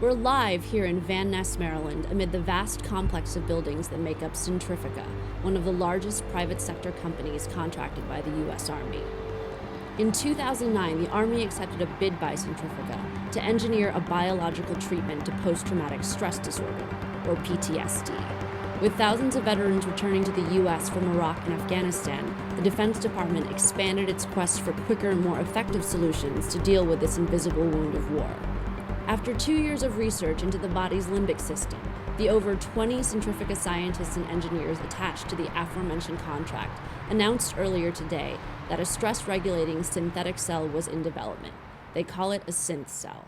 We're live here in Van Ness, Maryland, amid the vast complex of buildings that make up Syntrifica, one of the largest private sector companies contracted by the U.S. Army. In 2009, the Army accepted a bid by Syntrifica to engineer a biological treatment to post-traumatic stress disorder, or PTSD. With thousands of veterans returning to the U.S. from Iraq and Afghanistan, the Defense Department expanded its quest for quicker and more effective solutions to deal with this invisible wound of war. After 2 years of research into the body's limbic system, the over 20 Syntrifica scientists and engineers attached to the aforementioned contract announced earlier today that a stress-regulating synthetic cell was in development. They call it a synth cell.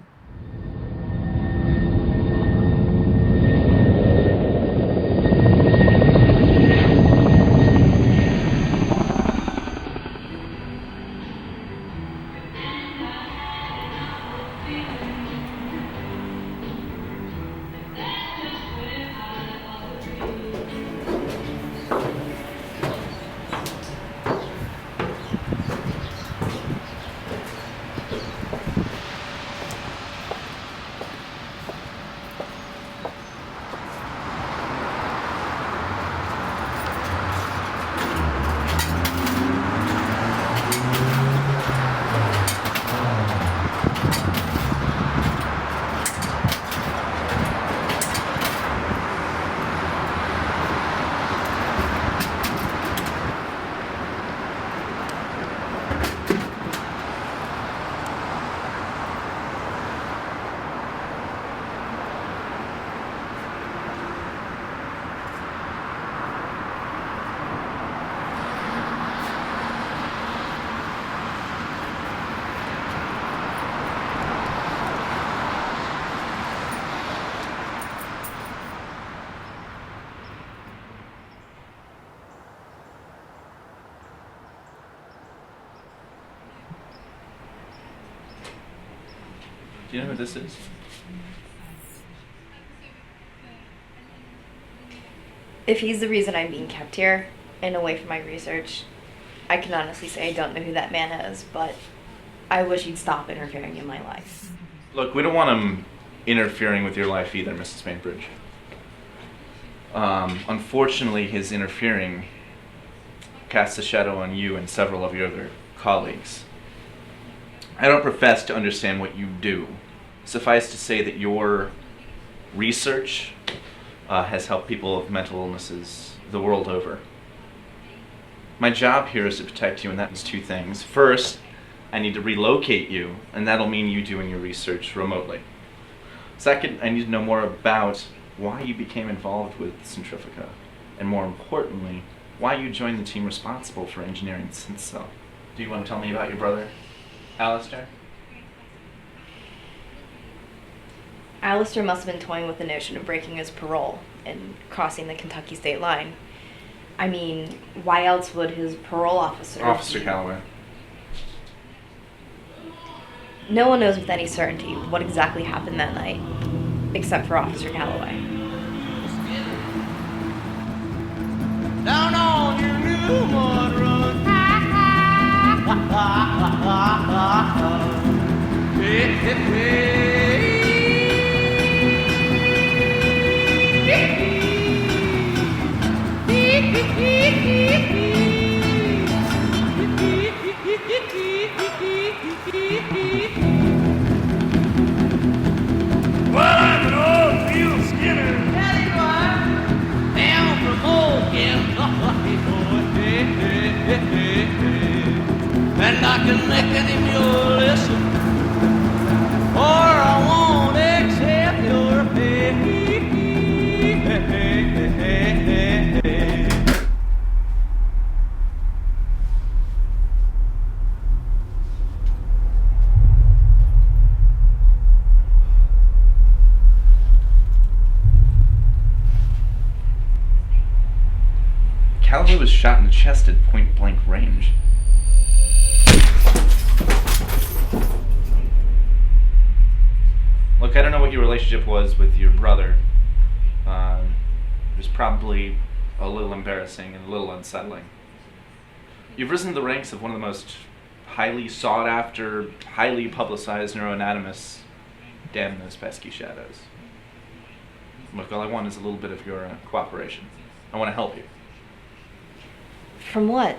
Do you know who this is? If he's the reason I'm being kept here and away from my research, I can honestly say I don't know who that man is, but I wish he'd stop interfering in my life. Look, we don't want him interfering with your life either, Mrs. Bainbridge. Unfortunately, his interfering casts a shadow on you and several of your other colleagues. I don't profess to understand what you do. Suffice to say that your research has helped people with mental illnesses the world over. My job here is to protect you, and that means two things. First, I need to relocate you, and that'll mean you doing your research remotely. Second, I need to know more about why you became involved with Syntrifica, and more importantly, why you joined the team responsible for engineering the synth cell. Do you want to tell me about your brother, Alistair? Alistair must have been toying with the notion of breaking his parole and crossing the Kentucky state line. I mean, why else would his parole officer... Officer Calloway. No one knows with any certainty what exactly happened that night, except for Officer Calloway. Down on your new mud run. Hey, hey, hey. Well, I'm an old field skinner. Tell you what, down from old Kentucky, boy. Hey, hey, hey, hey, hey. And I can make any mule listen, or I won't accept your pay. Hey, hey, hey, hey, hey, hey. Calloway was shot in the chest at point-blank range. Look, I don't know what your relationship was with your brother. It was probably a little embarrassing and a little unsettling. You've risen to the ranks of one of the most highly sought-after, highly publicized neuroanatomists Damn those pesky shadows. Look, all I want is a little bit of your cooperation. I want to help you. From what?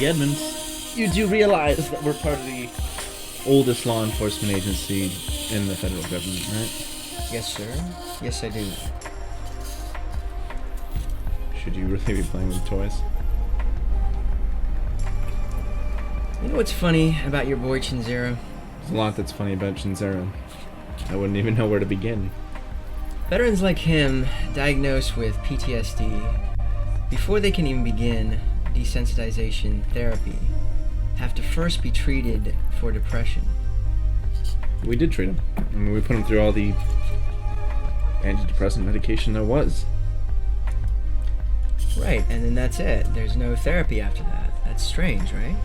Edmonds, you do realize that we're part of the oldest law enforcement agency in the federal government, right? Yes, sir. Yes, I do. Should you really be playing with toys? You know what's funny about your boy Chinzera? There's a lot that's funny about Chinzera. I wouldn't even know where to begin. Veterans like him, diagnosed with PTSD, before they can even begin desensitization therapy, have to first be treated for depression. We did treat him. I mean, we put him through all the antidepressant medication there was. Right, and then that's it. There's no therapy after that. That's strange, right?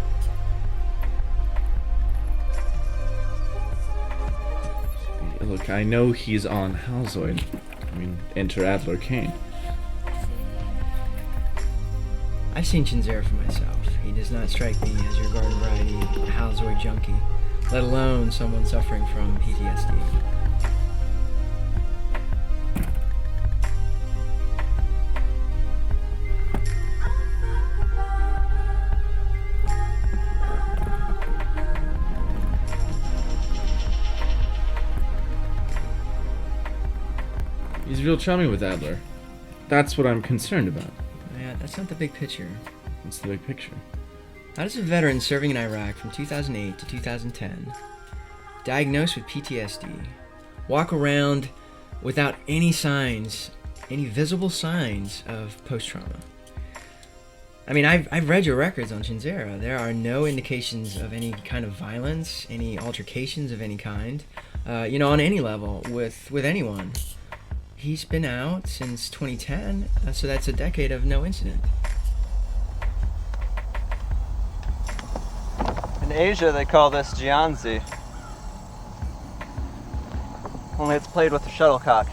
Look, I know he's on Halzoid. I mean, enter Adler Kane. I've seen Chinzera for myself. He does not strike me as your garden variety Halzoid junkie, let alone someone suffering from PTSD. He's real chummy with Adler. That's what I'm concerned about. Yeah, that's not the big picture. What's the big picture? How does a veteran serving in Iraq from 2008 to 2010, diagnosed with PTSD, walk around without any signs, any visible signs of post-trauma? I mean, I've read your records on Chinzera. There are no indications of any kind of violence, any altercations of any kind, on any level with anyone. He's been out since 2010, so that's a decade of no incident. In Asia, they call this Jianzi. Only it's played with a shuttlecock.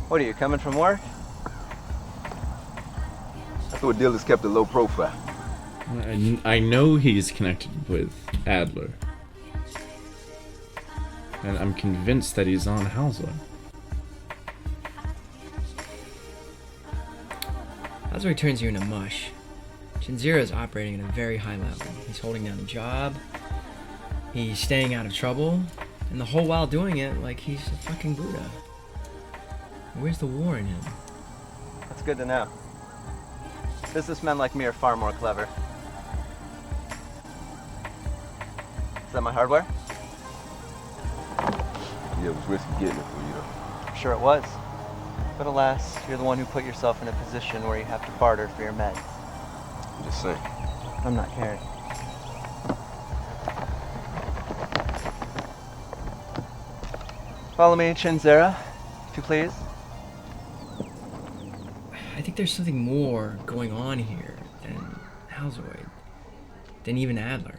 What are you, coming from work? I thought dealers kept a low profile. I know he's connected with Adler. And I'm convinced that he's on Halzoid. Halzoid turns you into mush. Chinzera is operating at a very high level. He's holding down a job, he's staying out of trouble, and the whole while doing it like he's a fucking Buddha. Where's the war in him? That's good to know. Businessmen like me are far more clever. Is that my hardware? Yeah, it was risky getting it for you, though. I'm sure it was. But alas, you're the one who put yourself in a position where you have to barter for your meds. I'm just saying. I'm not caring. Follow me, Chinzera, if you please. I think there's something more going on here than Halzoid, than even Adler.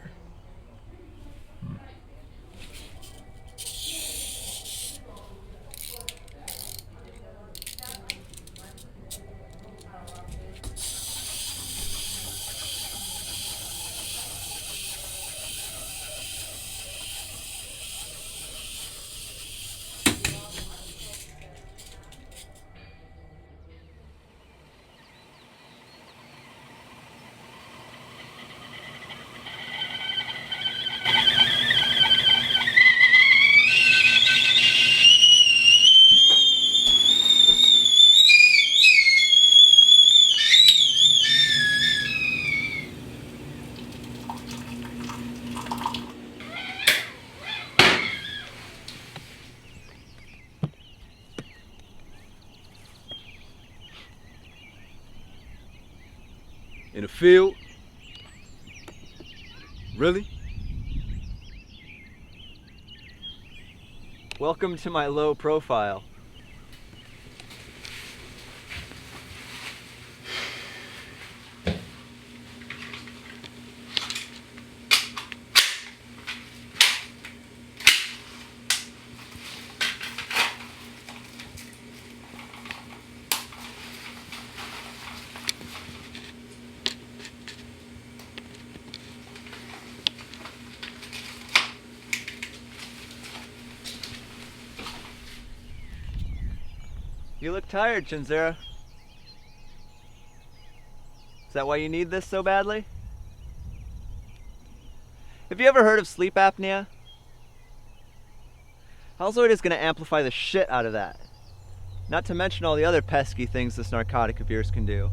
In the field? Really? Welcome to my low profile. You look tired, Chinzera. Is that why you need this so badly? Have you ever heard of sleep apnea? Halzoid is going to amplify the shit out of that. Not to mention all the other pesky things this narcotic of yours can do.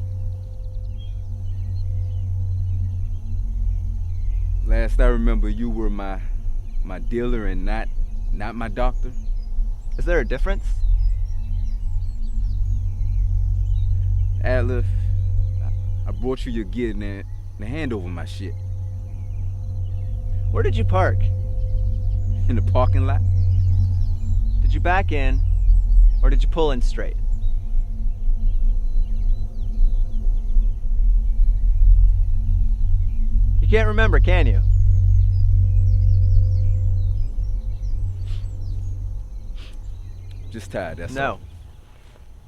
Last I remember, you were my dealer and not my doctor. Is there a difference? Adler, I brought you your gear and hand over my shit. Where did you park? In the parking lot? Did you back in, or did you pull in straight? You can't remember, can you? Just tired, that's all. No.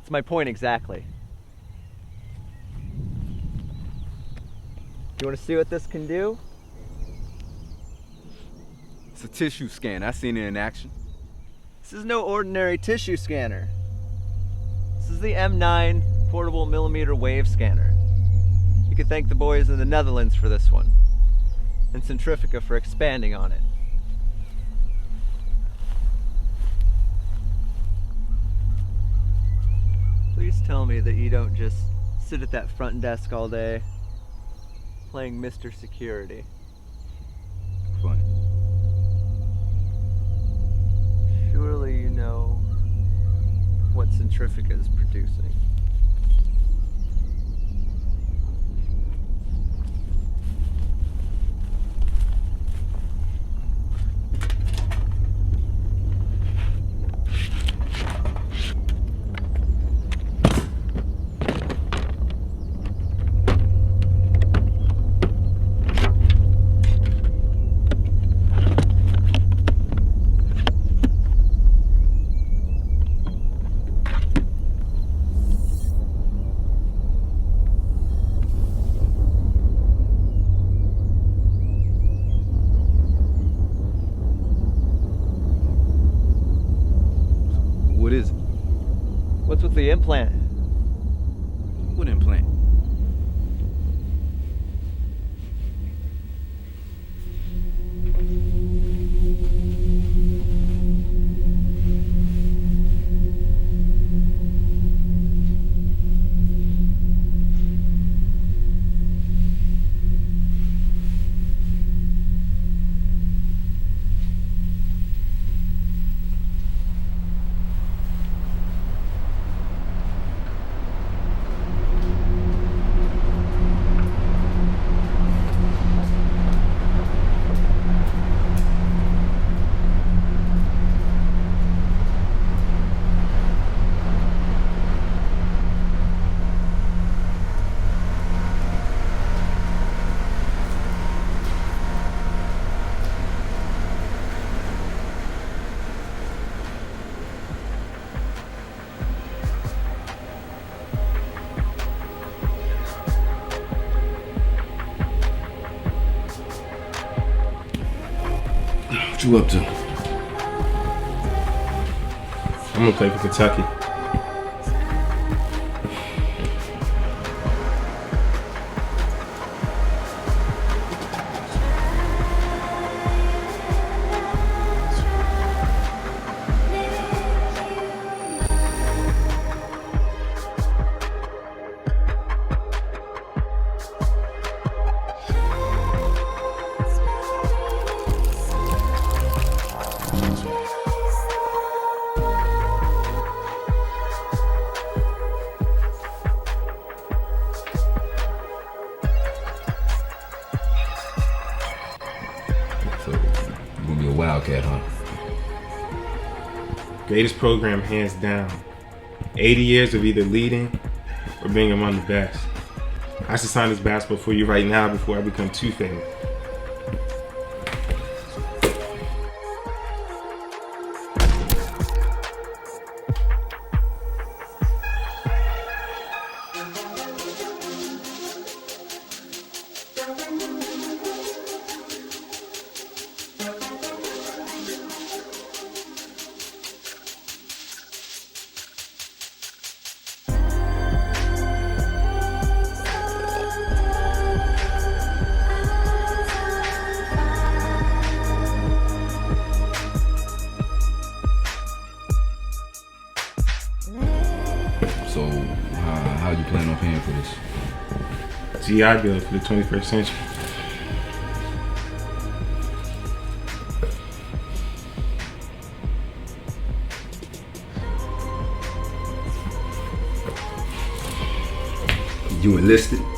It's my point exactly. You want to see what this can do? It's a tissue scan. I seen it in action. This is no ordinary tissue scanner. This is the M9 portable millimeter wave scanner. You can thank the boys in the Netherlands for this one, and Syntrifica for expanding on it. Please tell me that you don't just sit at that front desk all day playing Mr. Security. Funny. Surely you know what Syntrifica is producing. What is it? What's with the implant? What implant? What you up to? I'm gonna play for Kentucky. huh? Greatest program hands down. 80 years of either leading or being among the best. I should sign this basketball for you right now before I become too famous. So, how you plan on paying for this? GI Bill for the 21st century. You enlisted?